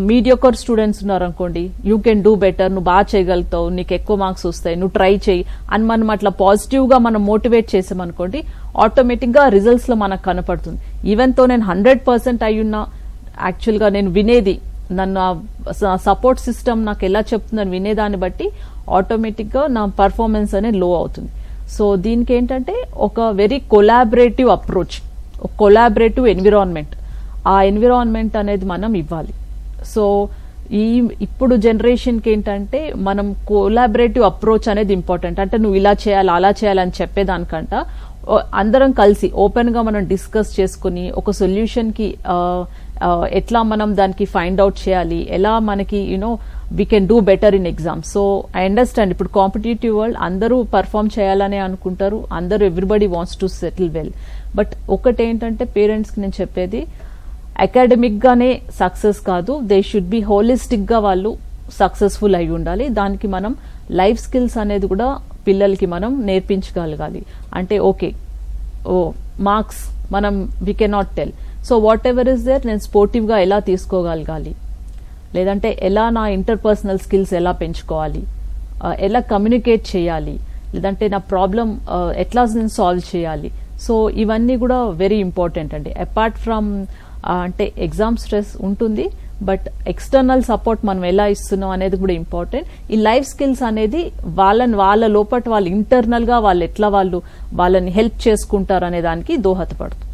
Mediocre students ఉన్నారనుకోండి, you can do better, నువ్వు బాగా చేయగలుగుతావు, నీకు ఎక్కువ మార్క్స్ వస్తాయి, నువ్వు ట్రై చేయి అని మనం అట్లా పాజిటివ్ గా మనం మోటివేట్ చేసామనుకోండి, ఆటోమేటిక్ గా రిజల్ట్స్ లో మనకు కనపడుతుంది. ఈవెన్ తో నేను 100% అయ్యున్నా, యాక్చువల్ గా నేను వినేది, నన్ను సపోర్ట్ సిస్టమ్ నాకు ఎలా చెప్తుందని వినేదాన్ని బట్టి ఆటోమేటిక్ గా నా పర్ఫార్మెన్స్ అనేది లో అవుతుంది. సో దీనికి ఏంటంటే ఒక very collaborative approach, collaborative environment, ఆ ఎన్విరాన్మెంట్ అనేది మనం ఇవ్వాలి. సో ఇప్పుడు జనరేషన్కి ఏంటంటే మనం కొలాబరేటివ్ అప్రోచ్ అనేది ఇంపార్టెంట్. అంటే నువ్వు ఇలా చేయాలి అలా చేయాలని చెప్పేదానికంట అందరం కలిసి ఓపెన్ గా మనం డిస్కస్ చేసుకుని ఒక సొల్యూషన్ కి ఎట్లా మనం దానికి ఫైండ్ అవుట్ చేయాలి, ఎలా మనకి we can do better in exams. So I understand ఇప్పుడు కాంపిటేటివ్ వరల్డ్ అందరూ పర్ఫామ్ చేయాలనే అనుకుంటారు, అందరూ everybody wants to settle well. But ఒకటేంటంటే పేరెంట్స్కి నేను చెప్పేది, అకాడమిక్ గానే సక్సెస్ కాదు, దే షుడ్ బి హోలిస్టిక్ గా వాళ్ళు సక్సెస్ఫుల్ అయి ఉండాలి. దానికి మనం లైఫ్ స్కిల్స్ అనేది కూడా పిల్లలకి మనం నేర్పించగలగాలి. అంటే ఓకే మార్క్స్ మనం we cannot tell, so whatever is there నేను స్పోర్టివ్ గా ఎలా తీసుకోగలగాలి, లేదంటే ఎలా నా ఇంటర్పర్సనల్ స్కిల్స్ ఎలా పెంచుకోవాలి, ఎలా కమ్యూనికేట్ చేయాలి, లేదంటే నా ప్రాబ్లం ఎట్లా నేను సాల్వ్ చేయాలి. సో ఇవన్నీ కూడా వెరీ ఇంపార్టెంట్ అండి. అపార్ట్ ఫ్రమ్ అంటే ఎగ్జామ్ స్ట్రెస్ ఉంటుంది, బట్ ఎక్స్టర్నల్ సపోర్ట్ మనం ఎలా ఇస్తున్నాం అనేది కూడా ఇంపార్టెంట్. ఈ లైఫ్ స్కిల్స్ అనేది వాళ్ళ లోపల వాళ్ళు ఇంటర్నల్ గా వాళ్ళు ఎట్లా వాళ్ళని హెల్ప్ చేసుకుంటారు అనే దానికి దోహదపడుతుంది.